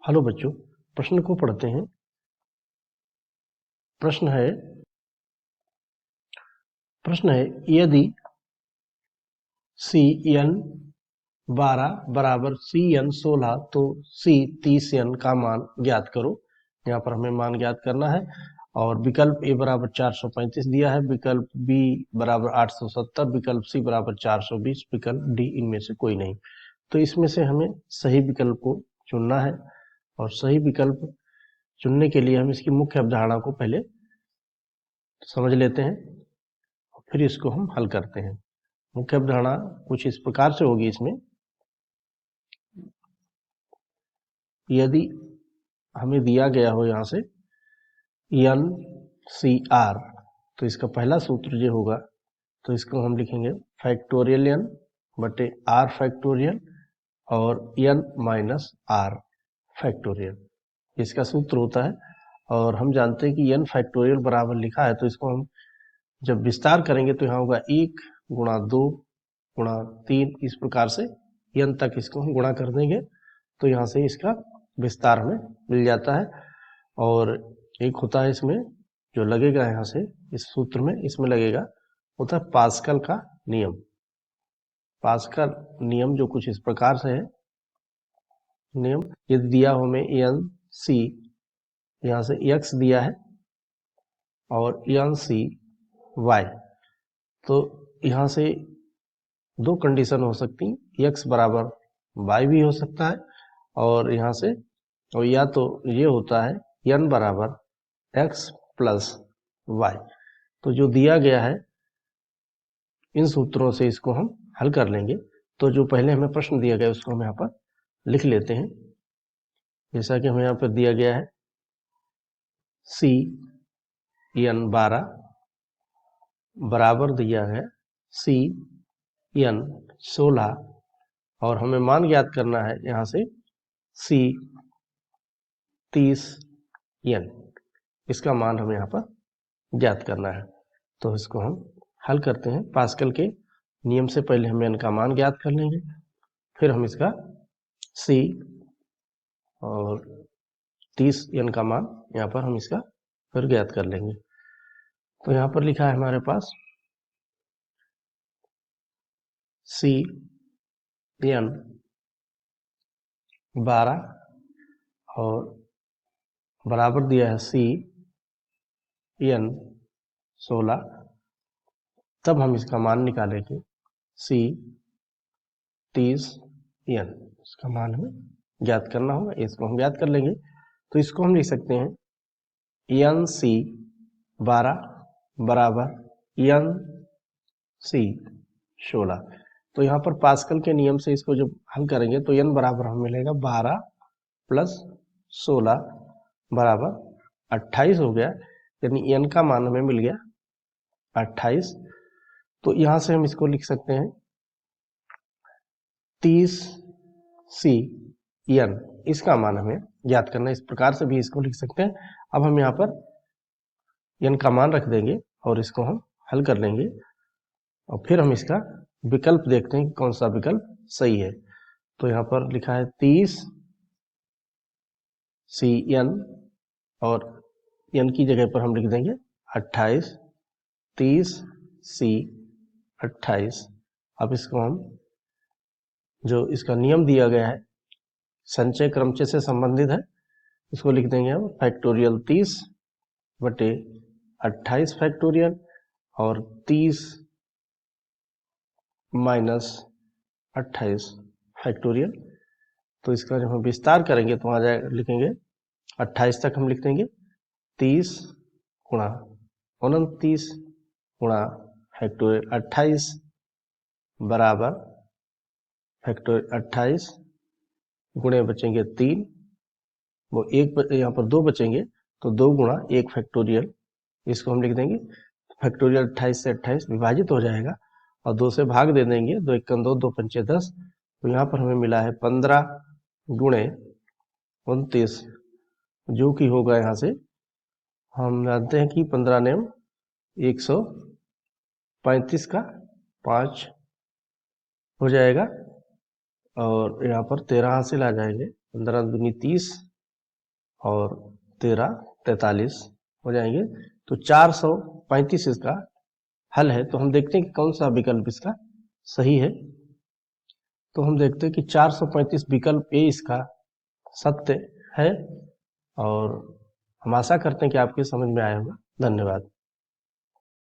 Hello बच्चों, प्रश्न को पढ़ते हैं। प्रश्न है यदि Cn 12 बराबर Cn 16 तो C 30n का मान ज्ञात करो। यहाँ पर हमें मान ज्ञात करना है और विकल्प A बराबर 435 दिया है, विकल्प B बराबर 870, विकल्प C बराबर 420, विकल्प D इनमें से कोई नहीं। तो इसमें से हमें सही विकल्प को चुनना है और सही विकल्प चुनने के लिए हम इसकी मुख्य अवधारणा को पहले समझ लेते हैं, फिर इसको हम हल करते हैं। मुख्य अवधारणा कुछ इस प्रकार से होगी। इसमें यदि हमें दिया गया हो यहाँ से NCR, तो इसका पहला सूत्र जो होगा तो इसको हम लिखेंगे फैक्टोरियल n बटे r फैक्टोरियल और n माइनस r फैक्टोरियल, इसका सूत्र होता है। और हम जानते हैं कि n फैक्टोरियल बराबर लिखा है, तो इसको हम जब विस्तार करेंगे तो यहाँ होगा 1 गुणा 2 गुणा 3, इस प्रकार से n तक इसको हम गुणा कर देंगे तो यहाँ से इसका विस्तार हमें मिल जाता है। और एक होता है इसमें जो लगेगा यहाँ से इस सूत्र में, इसमें लगेगा होता है पास्कल का नियम। पास्कल नियम जो कुछ इस प्रकार से है नियम, यदि दिया हो हमें NC, यहाँ से x दिया है और NCY, तो यहाँ से दो कंडीशन हो सकती, x बराबर y भी हो सकता है और यहाँ से, और या तो ये होता है n बराबर x प्लस y। तो जो दिया गया है इन सूत्रों से इसको हम हल कर लेंगे। तो जो पहले हमें प्रश्न दिया गया उसको हम यहाँ पर लिख लेते हैं। जैसा कि हमें यहाँ पर दिया गया है Cn 12 बराबर दिया है Cn 16 और हमें मान ज्ञात करना है यहाँ से C 30n, इसका मान हमें यहाँ पर ज्ञात करना है। तो इसको हम हल करते हैं। पास्कल के नियम से पहले हम n का मान ज्ञात कर लेंगे, फिर हम इसका C और 30n का मान यहाँ पर हम इसका फिर ज्ञात कर लेंगे। तो यहाँ पर लिखा है हमारे पास Cn 12 और बराबर दिया है Cn 16, तब हम इसका मान निकालेंगे C 30n, इसका मान हमें ज्ञात करना होगा, इसको हम ज्ञात कर लेंगे। तो इसको हम लिख सकते हैं NC 12 बराबर NC 16। तो यहाँ पर पास्कल के नियम से इसको जब हल करेंगे तो n बराबर हमें मिलेगा 12 प्लस 16 बराबर 28 हो गया, यानी n का मान हमें मिल गया 28। तो यहाँ से हम इसको लिख सकते हैं 30cn, इसका मान हमें ज्ञात करना है। इस प्रकार से भी इसको लिख सकते हैं। अब हम यहाँ पर n का मान रख देंगे और इसको हम हल कर लेंगे और फिर हम इसका विकल्प देखते हैं कि कौन सा विकल्प सही है। तो यहाँ पर लिखा है 30cn और n की जगह पर हम लिख देंगे 28, 30c 28। अब इसको हम जो इसका नियम दिया गया है संचय क्रमचय से संबंधित है, इसको लिख देंगे हम फैक्टोरियल 30 बटे 28 फैक्टोरियल और 30 माइनस 28 फैक्टोरियल। तो इसका जब हम विस्तार करेंगे तो आ जाएगा, लिखेंगे 28 तक हम लिख देंगे 30 गुणा 29 गुणा फैक्टोरियल 28 बराबर फैक्टोरियल 28 गुणे बचेंगे 3, वो एक यहाँ पर 2 बचेंगे तो 2 गुणा 1 फैक्टोरियल, इसको हम लिख देंगे फैक्टोरियल 28 से 28 विभाजित हो जाएगा और 2 से भाग दे देंगे, 2 1 2, 2 5 10। तो यहाँ पर हमें मिला है 15 गुणे 29, जो कि होगा यहाँ से हम जानते हैं कि 15 नेम 135 का 5 हो जाएगा और यहाँ पर 13 हासिल आ जाएंगे, 15 दूनी 30 और 13 43 हो जाएंगे। तो 435 इसका हल है। तो हम देखते हैं कि कौन सा विकल्प इसका सही है। तो हम देखते हैं कि 435 विकल्प ए इसका सत्य है। और हम आशा करते हैं कि आपके समझ में आया होगा। धन्यवाद।